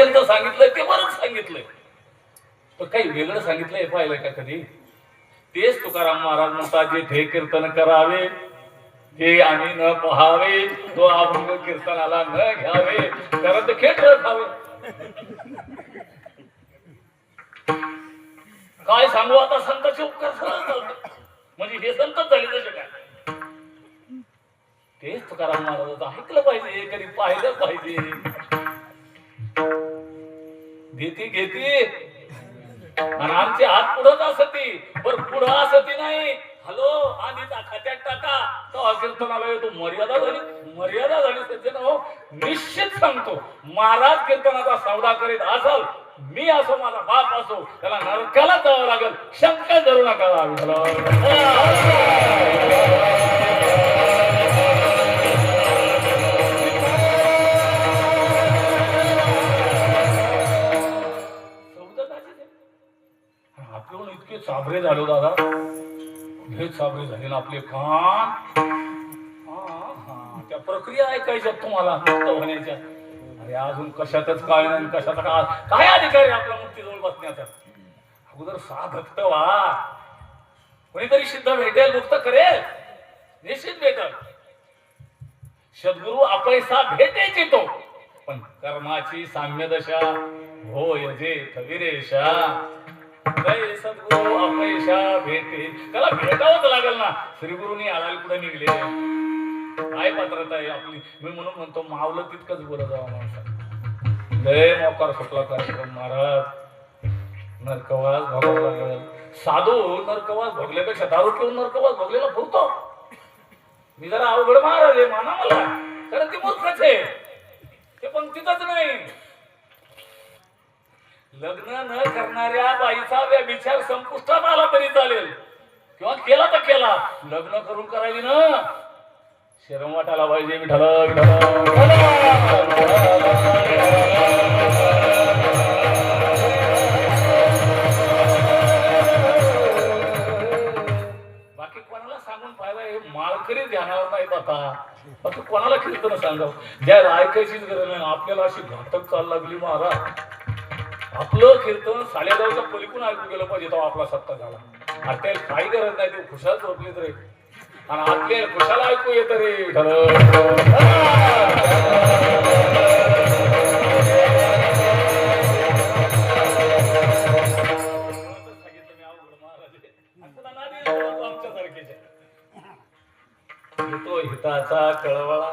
पर्यंत सांगितलंय ते बरंच सांगितलंय, पण काही वेगळं सांगितलंय पाहिलंय का कधी? तेच तुकाराम महाराज म्हणतात, जे थे कीर्तन करावे ते आम्ही न पहावे, तो अभंग कीर्तनाला न घ्यावे, करत खेळ खावे. काय सांगू आता, संतांचे उपकार सरळ चालते, म्हणजे हे संतच झाले तसे काय. तेच तुकाराम महाराजांचं ऐकलं पाहिजे, कधी पाहिलं पाहिजे. देती घेती आणि आमचे हात पुढंच असती, बरं पुढं असती नाही. हॅलो आधीचा खात्यात टाका, तो कीर्तनाला येतो. मर्यादा झाली त्याचे नाव निश्चित सांगतो. महाराज कीर्तनाचा सौदा करीत असाल, मी असो माझा बाप असो, त्याला नरकाला जावं लागेल, शंका धरू नका. आपल्याकडून इतके चाबरे झालो दादा, हे चाबरे झाले ना आपले कान. त्या प्रक्रिया ऐकायच्या तुम्हाला मुक्त होण्याच्या. अरे अजून कशातच काय नाही, कशाचा काय अधिकार आहे आपला मुक्तीजवळ बसण्याचा. अगोदर साधक व्हा, कोणीतरी सिद्ध भेटेल, मुक्त करेल, निश्चित भेटेल. सद्गुरु अपैसा भेटेची तो, पण कर्माची साम्य दशा होय जे कविरेशा. सद्गुरु अपैसा भेटे, त्याला भेटावंच लागेल ना. श्रीगुरुनी आळायला पुढे निघले, काय पात्रता आहे आपली. मी म्हणून म्हणतो, मावलं तितकंच बोलत जावा माणसाला. लय मोकार सुटला कार्यक्रम महाराज. नरकवास भोगावा लागेल. साधू नरकवास भोगल्यापेक्षा दारू पिऊन नरकवास भोगलेला भोगतो. मी जरा अवघड महाराज आहे माना मला, कारण ती मूर्खच आहे, ते पंक्तीतच नाही. लग्न न करणाऱ्या बाईचा व्यभिचार संपुष्टात आला तरी चालेल, किंवा केला तर केला, लग्न करून करायची ना. शरम वाटायला पाहिजे. विठ्ठल बाकी कोणाला सांगून फायदा, हे माळकरी ध्यानावर नाहीत आता. बाकी कोणाला कीर्तन सांगावं, ज्या ऐकायचीच गरज नाही. आपल्याला अशी घातक चाल लागली महाराज. आपलं कीर्तन सालेगावच्या पलीकडून ऐकून गेलं पाहिजे, तो आपला सत्ता झाला. आता काही गरज नाही, ते खुशाल झोपले तरी, आणि आपले खुशाला ऐकू येत रे. तो हिताचा कळवळा,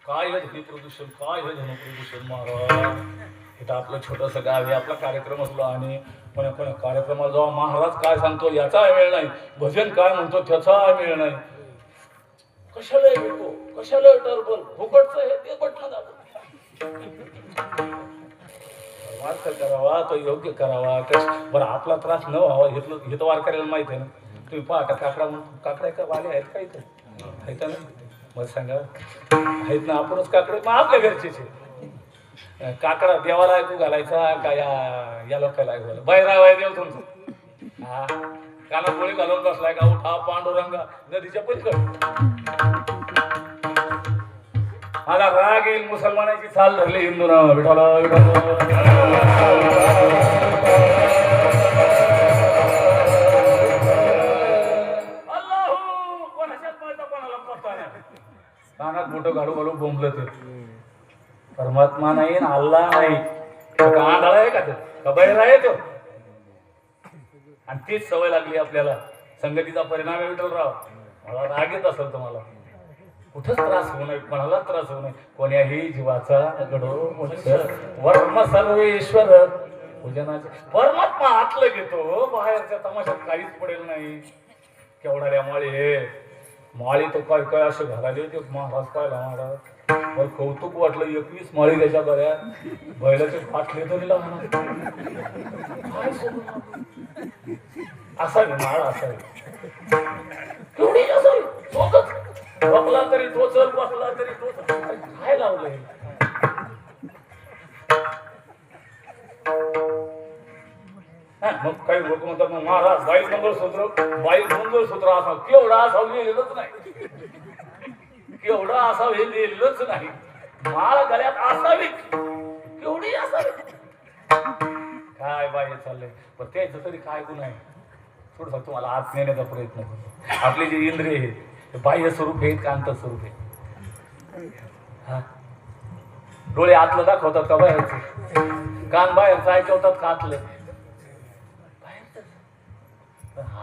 काय हे ध्वनी प्रदूषण, काय हे ध्वनी प्रदूषण महाराज. इथं आपलं छोटस गाव आहे, आपला कार्यक्रम असलो, आणि पण कार्यक्रमाला जेव्हा महाराज काय सांगतो याचा वेळ नाही, भजन काय म्हणतो त्याचा वेळ नाही. कशाला भेटतो, कशाला टर्बल फुकटचं हे ते बटणं दाबून वार्थ करावा, तो योग्य करावा. बरं आपला त्रास न व्हावा हे तर वारकऱ्याला माहित आहे ना. तुम्ही पहा का काकडा काकडा का वाले आहेत का इथं, आहेत ना? मग सांगा, आहेत ना? आपणच काकडे मग आपल्या घरचेच आहे. काकडा देवाला ऐकू घालायचा का या लोकांना ऐकू घाला. बाहेर आहे देव तुमचं. हा कानात गोळी घालून बसलाय का, उठा पांडुरंगा नदीच्या पलीकडे. मला राग येईल, मुसलमानाची चाल धरली हिंदूना. विठाला कानात मोठं घालू घालू बोंबलं ते. परमात्मा नाही, अल्लाह नाही, कांदळा आहे का ते, कबैर आहे तो. आणि तीच सवय लागली आपल्याला. संगतीचा परिणाम आहे विठ्ठलराव. मला राग येत असेल तुम्हाला, कुठंच त्रास होऊ नये, कोणाला त्रास होऊ नये. कोण्याही जीवाचा घडो मोक्ष वर्म सर्वेश्वर पूजनाचे. परमात्मा आतलं घेतो, बाहेरच्या तमाशात काहीच पडेल नाही. केवढ्या माळी तो काय काय असं घालायला होते महाराज. काय महाराज मला कौतुक वाटलं, 21 माळी त्याच्या गळ्यात, बैलाचे फाटले तरी लागणार. असावी माळ, असावी केवढी असावी. बसला तरी टोचल, बसला तरी टोचल. काय लावलंय? मग काही लोक म्हणतात मग महाराज बाई मंगळसूत्र असावं. केवढा असावं लिहिलेलंच नाही, केवढा असावं हे लिहिलेलंच नाही. माळ गळ्यात असावी, केवढी ही असं काय बाय चाललंय. पण त्याचं तरी काय गुण आहे. थोडं तुम्हाला आत नेण्याचा प्रयत्न करतो. आपले जे इंद्रिय आहेत ते बाह्य स्वरूप आहेत का अंतर स्वरूप आहे. हा डोळे आतलं दाखवतात का बाहेरचं. कान बाहेरचं ऐकवतात का आतलं.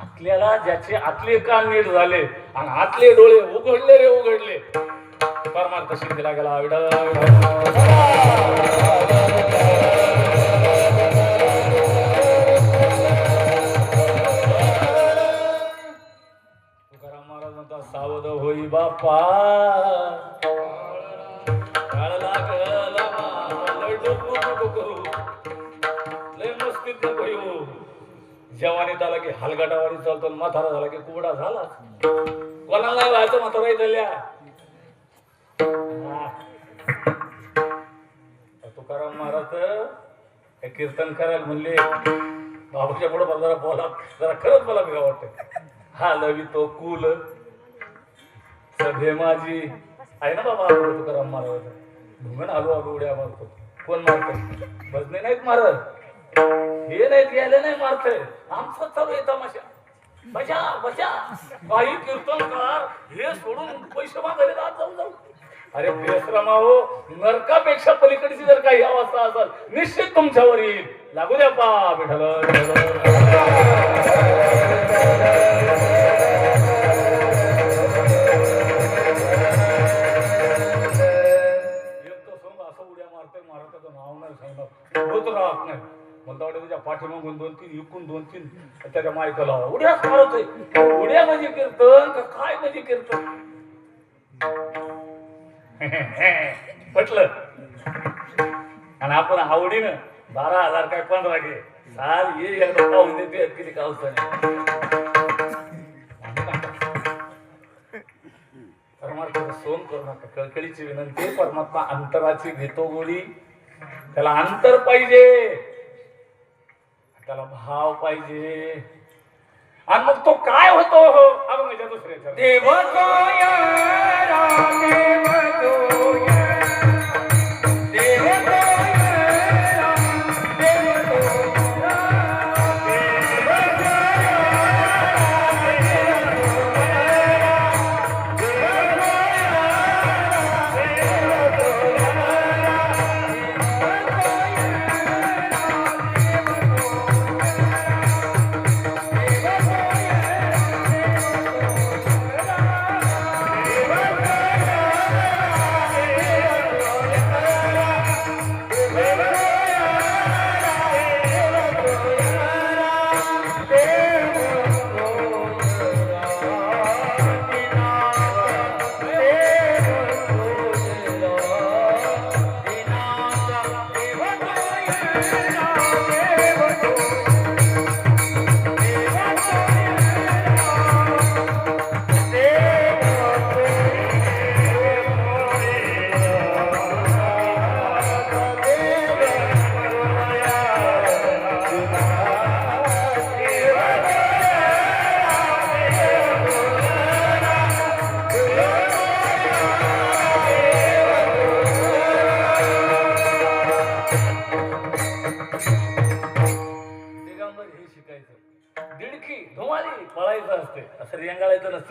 आतल्याला ज्याचे आतले कान नीट झाले आणि आतले डोळे उघडले रे उघडले परमार्थ सिद्धीला गेला. तुकाराम महाराज म्हणतात सावध होई बापा काळ लागला लय मस्तीत नको येऊ. जवानीत आला की हलगटावारी चालतो, म्हातारा झाला की कुबडा झाला. कोणाला नाही व्हायचं म्हातारा झाल्या. तुकाराम महाराज हे कीर्तन करायला म्हणले बाबाच्या पुढे मला जरा बोला जरा खरंच मला वेगळं वाटतं. हा लवी तो कुल सभे माझी आहे ना बाबा. तुकाराम महाराज धुमन आलो आलो उड्या मारतो. कोण मारतो. भजने नाहीत मारत हे नाहीत गेले नाही मारतय. आमचं चालू आहे तमाशा. बजा बजा काही कीर्तनकार हे सोडून पैसे मागायला जाऊ जाऊ. अरे बेसरमा हो नरकापेक्षा पलीकडची जर काही अवस्था असेल निश्चित तुमच्यावर येईल. लागू द्या पा विठ्ठल. असं उड्या मारतोय महाराजाचं नाव नाही सांगणार होत राहत नाही. मला वाटतं त्याच्या पाठीमागून 2-3 इकून 2-3 त्याच्या मायकाला उड्याच मारतोय. उड्या म्हणजे कीर्तन का काय म्हणजे कीर्तन. पटलं. आणि आपण आवडीनं 12,000 काय 15 घे साल ये एकदा पाहून देते किती कावत परमात्मा सोन करू नका. कळकळीची विनंती. परमात्मा अंतराची घेतो गोळी. त्याला अंतर पाहिजे, त्याला भाव पाहिजे. आणि मग तो काय होतो अभंगाच्या दुसऱ्याच्या देव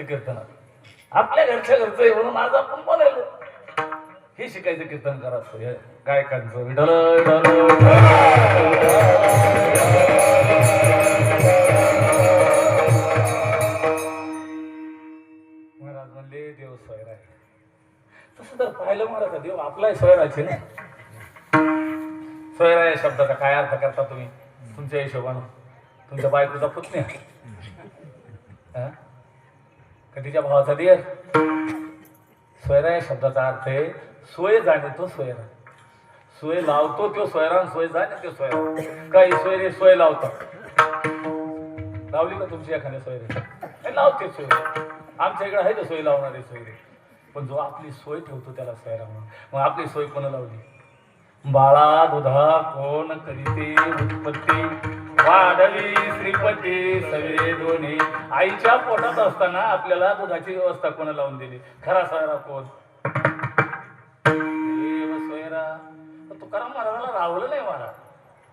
कीर्तनात आपल्या घरच्या घरचं आहे म्हणून आज आपण बोलायलो. हे शिकायचं कीर्तन करायचं गायकांचं. विठ्ठल महाराज म्हणले देव स्वैर आहे. तसं तर पाहिलं महाराज देव आपलाही स्वैराचे ना. स्वैर या शब्दाचा काय अर्थ करता तुम्ही तुमच्या हिशोबानं. तुमच्या बायकोचा पुतण्या तिच्या भावाचा दियर. स्वैरा या शब्दाचा अर्थ आहे सोय जाणे तो स्वैरा. सोय लावतो तो स्वैरा, सोय जाणे तो स्वैरा. काही सोयरे सोय लावतात. लावली का तुमची एखाद्या सोयरे लावते सोय. आमच्या इकडे आहे तर सोय लावणारे सोयरे. पण जो आपली सोय ठेवतो त्याला स्वैरा म्हणून. मग आपली सोय कोण लावली. बाळा दुधा कोण करीते उत्पत्ती वाढवी श्रीपती सवे दोन्ही. आईच्या पोटात असताना आपल्याला दुधाची व्यवस्था कोण लावून दिली. खरा स्वैरा कोण. देव स्वैरा. तुकाराम महाराजाला रावलं नाही महाराज.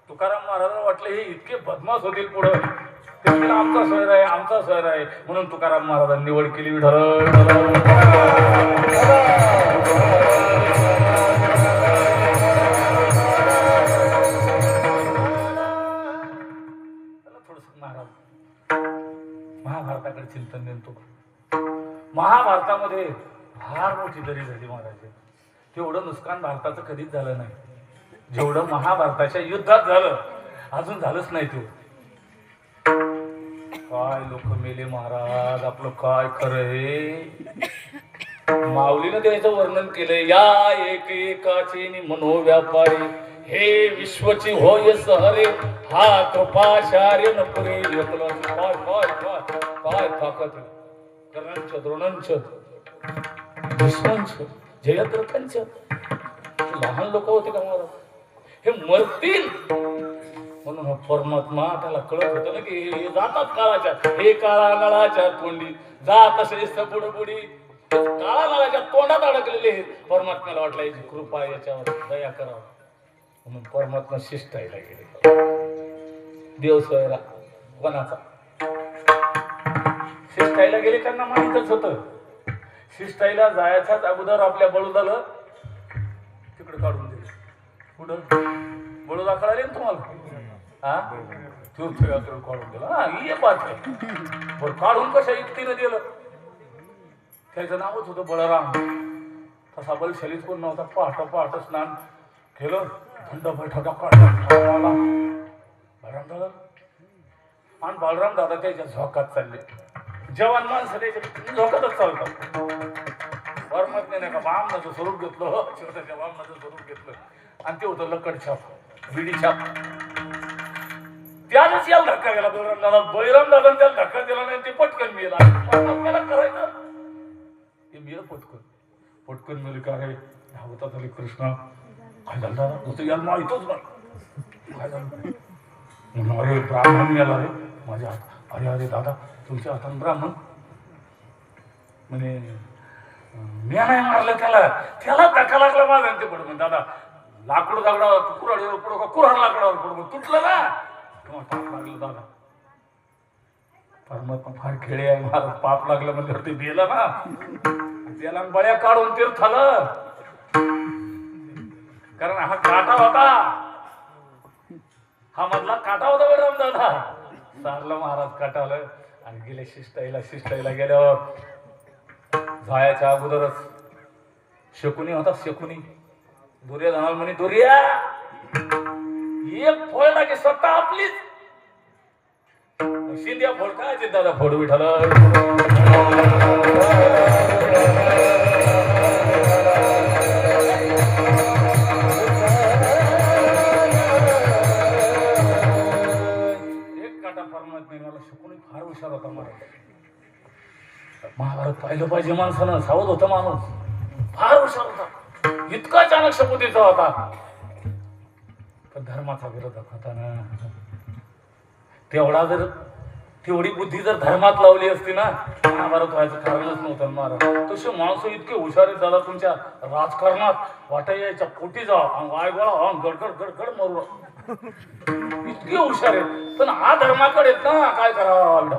तुकाराम महाराजाला वाटलं हे इतके बदमाश होतील पुढं, ते म्हणले आमचा शहर आहे, आमचा शहर आहे, म्हणून तुकाराम महाराजांनी निवड केली. विठ्ठल महाभारताकडे चिंतन नेतो. महाभारतामध्ये फार मोठी दरी झाली महाराज. तेवढं नुकसान भारताचं कधीच झालं नाही जेवढं महाभारताच्या युद्धात झालं. अजून झालंच नाही ते. काय लोक मेले महाराज, आपलं काय खरं हे. माऊलीनं त्याचं वर्णन केलंय. या एक एकाचे मनोव्यापारी हे विश्वची होय सहरे हा कृपाचार्य नपुरे. काय काय काय काय ताकद. कर्णांच द्रोणांच भीष्मांच जयद्रथांच लहान लोक होते का महाराज, हे मरतील म्हणून परमात्मा त्याला कळत होतं ना की हे जातात काळाच्या, हे काळा नळाच्या तोंडी जात असे पुढे पुढे काळा नळाच्या तोंडात अडकलेले. परमात्म्याला वाटलं याची कृपा याच्यावर दया करावं म्हणून परमात्मा शिष्टाईला गेले. देव सोयरा कोणाचा शिष्टाईला गेले त्यांना माहितच होतं. शिष्टाईला जायच्याच अगोदर आपल्या बळुदाला तिकडे काढून दिले. कुठं बळुदा कळाले ना तुम्हाला, हा तीर्थयात्रेला काढून दिला. हा ये बात आहे. बरं काढून कशा युक्तीनं दिलं. त्याचं नावच होतं बळराम. तसा बलशालीच कोण नव्हता. पहाट स्नान केलं, थंड बैठका काढला बळराम दादा. आणि बळराम दादा त्याच्या झोकात चालले. जवान माणसं त्याच्या झोकातच चालतात. परमात्म्याने का बामनाचं स्वरूप घेतलं, हो छोट्याच्या बामनाचं स्वरूप घेतलं आणि ते होतं लकड छाप, बिडी छाप. त्यालाच याला धक्का गेला बळराम दादा. बळराम दादा त्याला धक्का दिला नाही, ते पटकन मिळेल. परमात्म्याला करायचं ते मिळेल पटकन मिळेल. का रे धावता झाले कृष्ण, काय झालं दादा तसं याला माहितच नाही काय झालं. अरे ब्राह्मण मिळाला रे माझ्या हात. अरे अरे दादा तुमच्या हातानं ब्राह्मण म्हणे मी नाही मारलं त्याला धक्का लागला माझा. ते पडून दादा लाकूड दगडावर कुऱ्हाडीवर पडू का कुऱ्हाड लाकडावर पडू तुटलं ना तुम्हाला पाप लागलं दादा. परमात्मा फार खेळे आहे महाराज. पाप लागलं म्हणजे ते गेलं ना त्याला बळ्या काढून तीर्थालं. कारण हा काटा होता, हा मधला काटा होता बळराम दादा. सारलं महाराज काटावलं आणि गेले शिष्टाईला गेल्यावर जायच्या अगोदरच शकुनी होता. शकुनी दुर्योधनाला म्हणे दुर्या एक फोडला की सत्ता आपलीच. शिंद्या फोड काय दादा फोड विठाल. शकुनी फार हुशार होता महाभारत पाहिलं पाहिजे माणसानं. सावध होता माणूस, फार हुशार होता. इतका अचानक शकुनीचा होता पण धर्माचा विरोधक होता ना. तेवढी बुद्धी जर धर्मात लावली असती ना महाभारत व्हायचं कारणच नव्हतं महाराज. तसे माणसं इतके हुशार आहेत दादा तुमच्या राजकारणात. वाटा यायच्या पोटी जा वायगोळा गडगड गडगड मरू इतके हुशार आहेत. पण हा धर्माकडे येत ना काय करावं.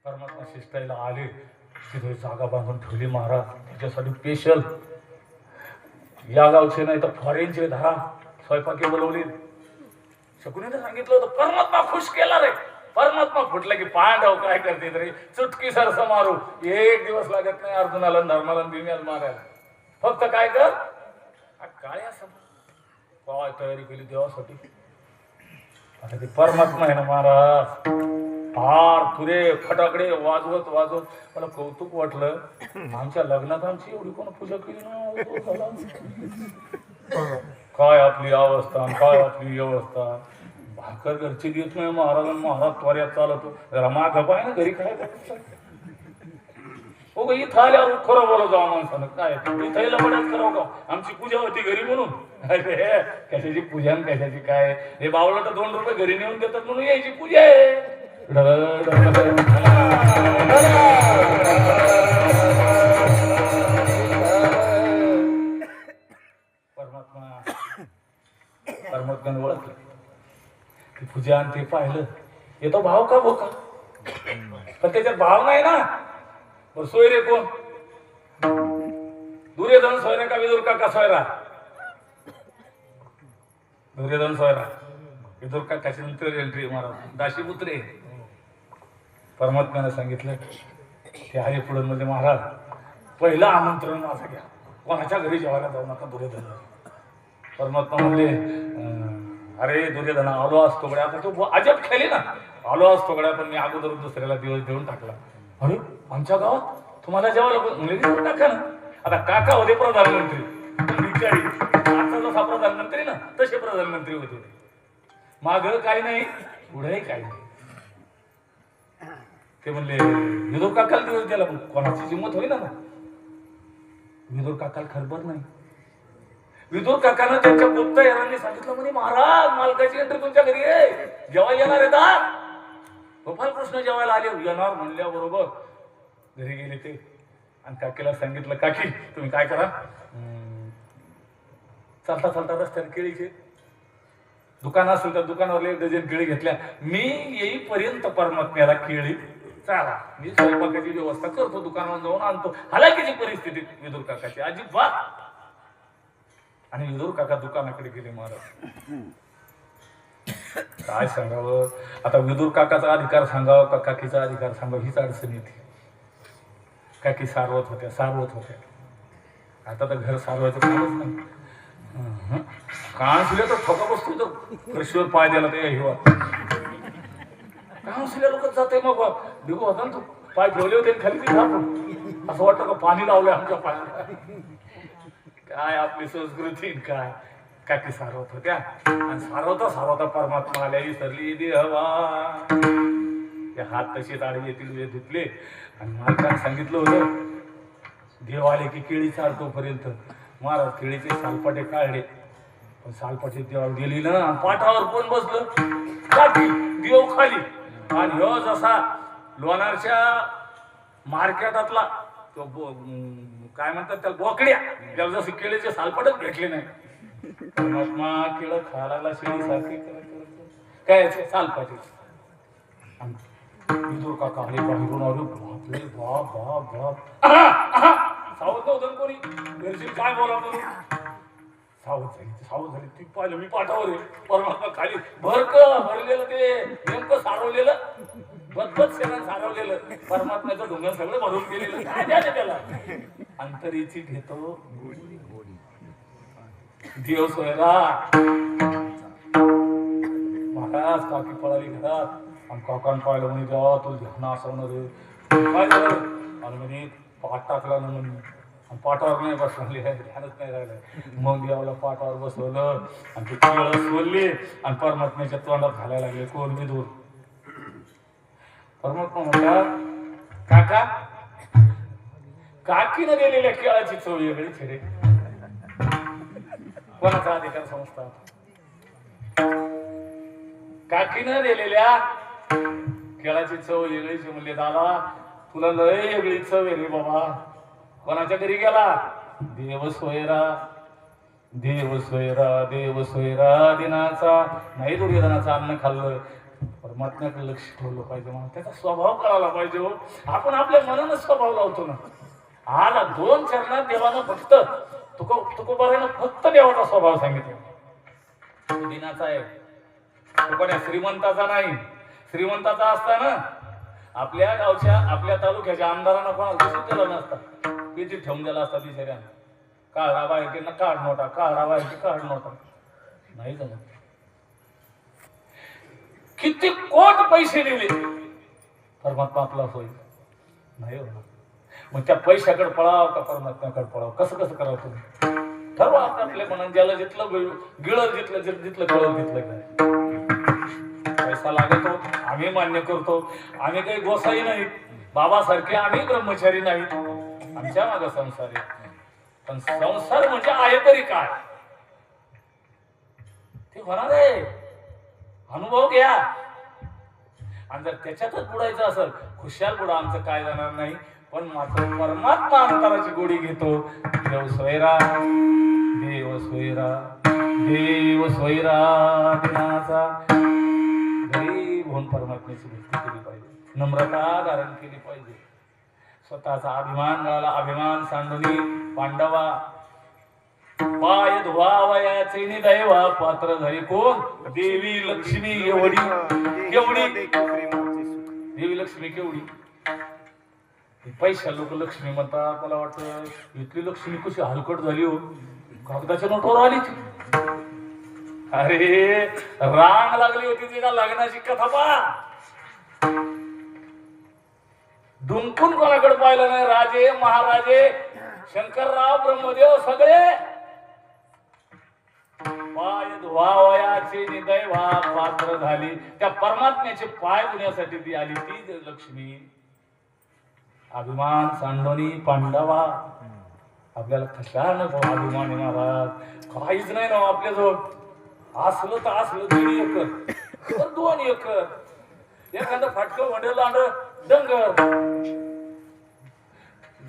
परमात्मा शिष्टाईला आले. तिथे जागा बांधून ठेवली महाराज त्याच्यासाठी स्पेशल. या गावचे नाही तर फॉरेनचे धरा स्वयंपाकी बोलवली. शकुनीने सांगितलं होतं परमात्मा खुश केला रे. परमात्मा फुटला की पांडव काय करते तरी चुटकी सरस मारू. एक दिवस लागत नाही अर्जुनाला धर्माला भीम्याला मारायला. फक्त काय कर काळ्या काय तयारी केली देवासाठी. आता ते परमात्मा आहे ना महाराज. फार तुरे फटाकडे वाजवत मला कौतुक वाटलं. आमच्या लग्नात आमची एवढी कोण पूजा केली ना. काय आपली अवस्था काय आपली व्यवस्था. भाकर घरची देत नाही महाराज त्वऱ्यात चालतो. जरा माग पाय ना घरी काय हो इथं आल्यावर खरं बोला जाऊ माणसानं. काय इथं यायला बऱ्याच करावं का. आमची पूजा होती घरी म्हणून. अरे कशाची पूजा कशाची काय. हे बावला तर 2 रुपये घरी नेऊन देतात म्हणून यायची पूजा आहे. तुझ्या आणि ते पाहिलं येतो भाव का भोका, पण त्याच्यात भाव नाही ना. बरं सोयरे कोण, दुर्योधन सोयरा का विदुर काका सोयरा? दुर्योधन सोयरा. विदुर काकाची नंतर एंट्री मारा दाशीपुत्रे. परमात्म्याने सांगितलं ते हरी पुढे म्हणजे महाराज पहिलं आमंत्रण माझं घ्या, कोणाच्या घरी जेवायला जाऊ नका दुर्योधन. परमात्मा म्हणले अरे दुर्योधना आलो असतो गड्या, आता तू अजब खेळली ना, आलो असतो गड्या पण मी अगोदर दुसऱ्याला दिवस देऊन टाकला. अरे आमच्या गावात तुम्हाला जेवायला म्हणजे टाका ना. आता काका होते प्रधानमंत्री, भिकारी आता जसा प्रधानमंत्री ना तसे प्रधानमंत्री होते. माग काही नाही पुढेही काही नाही. ते म्हणले विदुर काकाला दिवस द्यायला, पण कोणाची जिंमत होईना ना. विदुर काकाला खबर नाही. विदुर काकानं त्यांच्या गुप्तहेरांनी सांगितलं म्हणे महाराज मालकाची एंट्री तुमच्या घरी आहे, जेवायला येणार आहे का? गोपाल कृष्ण जेवायला आले. येणार म्हणल्याबरोबर घरी गेले ते आणि काकीला सांगितलं काकी तुम्ही काय करा, चालता चालता रस्त्याने केळीचे दुकान असेल तर दुकानावर 1 डझन केळी घेतल्या. मी येईपर्यंत परमात्म्याला केळी चाला, मी स्वयंपाकाची व्यवस्था करतो, दुकानावर जाऊन आणतो. हालाकीची परिस्थिती विदुर काकाची अजिबात. आणि विदुर काका दुकानाकडे गेले. महाराज काय सांगावं आता, विदुर काकाचा अधिकार सांगावं का काकीचा अधिकार सांगावं हीच अडचण येते. काकी सारवत होत्या. आता तर घर सारवायचं कामच नाही. कांसले तर ठोका बसतो तर कृषीवर पाय द्यायला ते हिवा कांसल्या लोक जाते. मग दिगो होता ना तू पाय ठेवले होते खाली ते असं वाटतं का पाणी लावलंय आमच्या पायाला. काय आपली संस्कृती काय. काकी सारवत होत्या आणि सारवता परमात्मा आल्या विसरली देवा. ते हात तसेच आडवे तिडवे धुतले आणि मालकाने सांगितलं होतं देव आले की केळी चालतो पर्यंत. महाराज केळीचे सालपाटे काढले, पण सालपाटे देवाला गेली ना. पाठावर कोण बसलं, काकी देव खाली. आणि ह्यो जसा लोणारच्या मार्केटातला तो काय म्हणतात त्या बोकड्या, त्याला जसे केळीचे सालपाटच भेटले नाही. परमात्मा केळं खायला लागला शेळी सारखी काय सालपाटे. विदुर काका आले बाहेरून आले. बापरे बाप बाप बाप. सावध नव्हतं कोणी घरची काय बोला म्हणून सावध झाली. ती पाहिलं मी पाठावर आहे, परमात्मा खाली भरलेलं ते नेमकं सारवलेलं बदबद शेणानं सारवलेलं परमात्म्याचं ढोंगण सगळं भरून गेलेलं. काय द्या त्याला अंतरीची घेतो देव सोयरा. महाराज काकी पळाली घरात आणि काकान पाहिलं म्हणे देवा तू ध्यान असवणार रे. काय झालं आणि म्हणे पाठ टाकला ना म्हणे, पाठावर नाही बसवले ध्यानच नाही राहिलं. मग देवाला पाठावर बसवलं आणि ते केळं सोडले आणि परमात्म्याच्या तोंडात घालायला लागले. कोण विदुर. परमात्मा म्हणतात काका काकीनं दिलेल्या केळाची चव वेगळी रे. कोणाचा अधिकार संस्था. काकीनं दिलेल्या केळाची चव वेगळीची म्हणले दादा तुला लय वेगळी चव आहे रे बाबा. कोणाच्या घरी गेला, देव सोयरा देव सोयरा देव सोयरा दिनाचा नाही दुर्योधनाचं अन्न खाल्लं. परमात्म्याकडे लक्ष ठेवलं पाहिजे, म्हणून त्याचा स्वभाव कळायला पाहिजे. हो आपण आपल्या मनानं स्वभाव लावतो ना. आज 2 चरणात देवानं फक्त तुकोबारानं फक्त देवाचा स्वभाव सांगितला. तो दिनाचा आहे, तो कोण्या श्रीमंताचा नाही. श्रीमंताचा असताना आपल्या गावच्या आपल्या तालुक्याच्या आमदारांना कोणाला घोषित केलं नसतं, किती ठेवून दिला असता बिचाऱ्यानं. काढा बाहेर की काढ नोटा, काढा बाहेर की काढ नोटा. नाही झालं. किती कोट पैसे दिले परमात्मा आपला होईल नाही होणार. मग त्या पैशाकडे पळाव का परमात्म्याकडे पळाव, कसं करावं तुम्ही ठरवा आपल्या मनात. ज्याला जिथलं गिळलं जिथलं गळलं तिथलं पैसा लागतो. आम्ही मान्य करतो. आम्ही काही गोसाई नाहीत, बाबासारखे आम्ही ब्रह्मचारी नाहीत. आमच्या मागे संसार आहे, पण संसार म्हणजे आहे तरी काय ते होणार आहे. अनुभव घ्या आणि जर त्याच्यातच बुडायचं असेल खुशाल बुडा, आमचं काय जाणार नाही. पण मात्र परमात्मा अंतराची गोडी घेतो. देव सोयरा देव सोयरा देव सोयरा दिनाचा होऊन परमात्म्याची भक्ती केली पाहिजे, नम्रता धारण केली पाहिजे. स्वतःचा अभिमान गळाला, अभिमान सांडुनी पांडवा पाय धुवावयाचे नि दैवा पात्र झाली कोण? देवी लक्ष्मी. एवढी केवढी देवी लक्ष्मी, केवढी. पैशा लोक लक्ष्मी म्हणतात, मला वाटतं इथली लक्ष्मी कशी हलकट झाली हो, कागदाच्या नोटावर आली ती. अरे रांग लागली होती तिला लग्नाची कथा पा. दुमकून कोणाकडे पाहिलं नाही, राजे महाराजे शंकरराव ब्रह्मदेव सगळे पाय धुवावयाचे दैवा पात्र झाली. त्या परमात्म्याचे पाय धुण्यासाठी ती आली, ती लक्ष्मी. अभिमान सांडोनी पांडवा. आपल्याला कशाला अभिमान आहे महाराज? काहीच नाही ना आपल्याजवळ. असलं तर असलं 1.5 एकर 2 एकर, एखादं फाटकं वंडल लांड डंगर,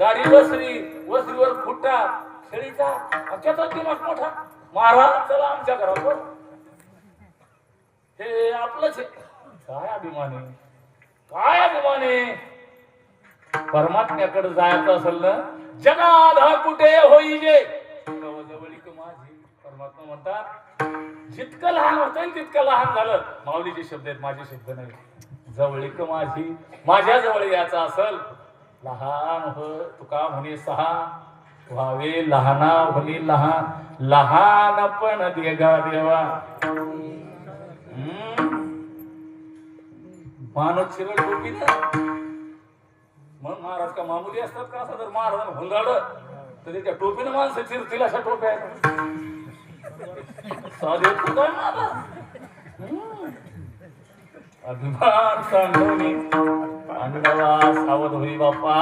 दारी वसरी, वसरीवर खुट्टा शेळीचा, त्याचा दिमाग मोठा. महाराज चला आमच्या घरावर, हे आपलंच आहे. काय अभिमान आहे, काय अभिमान आहे. परमात्म्याकडे जायचं असेल ना, जगात हा कुठे होईजे जवळीक माझी. परमात्मा म्हणतात जितकं लहान होता येईल तितकं लहान झालं. माऊलीचे शब्द आहेत, माझे शब्द नाही. जवळीक माझी, माझ्या जवळ याचा असेल लहान हो. तुका म्हणे 6 व्हावे लहाना म्हणे लहान, लहानपण देगा देवा. मानव चिरळ टोपी ना, मग महाराज का मामुली असतात का? असं जर महाराज हुंदाडलं तर त्याच्या टोपीनं माणसं चिरतील अशा टोप्या आहेत. साधे अभिमान सांडोनी पांडवा सावध होई बाप्पा,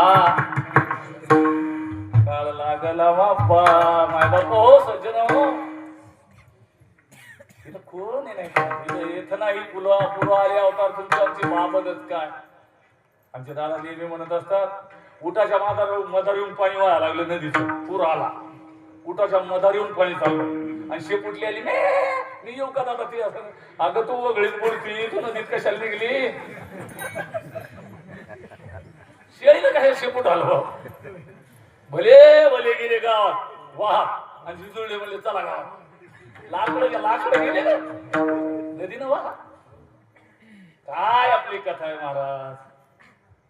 काळ लागला बाप्पा. माय बाप्पा हो सज्जन हो, इथं कोण आहे नाही, इथं नाही पुला पुरा आले अवतार तुमची आमची बाबतच काय. आमचे दादा नेहमी म्हणत असतात, उठाच्या मधार येऊन पाणी व्हायला लागलं नदीचं, पूर आला, उठाच्या मधार येऊन पाणी चाललं आणि शेपुटली आली. मी येऊ का दादा? ती असं, अगं तू वगळीच बोलती, तू नदीत कशाला निघली? शेळीनं काय शेपूट हलव, भले भले गेले गावात वाह, आणि जिजुळले म्हणले चला गावात. लाकडं गेले नदीनं वाह. काय आपली कथा आहे महाराज.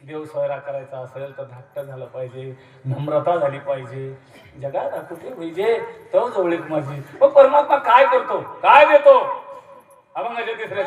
देव सोयरा करायचा असेल तर धाकट झालं पाहिजे, नम्रता झाली पाहिजे. जगात कुठे पाहिजे तो जवळीक माझी. मग परमात्मा काय करतो, काय देतो? अभंगाच्या 3ऱ्या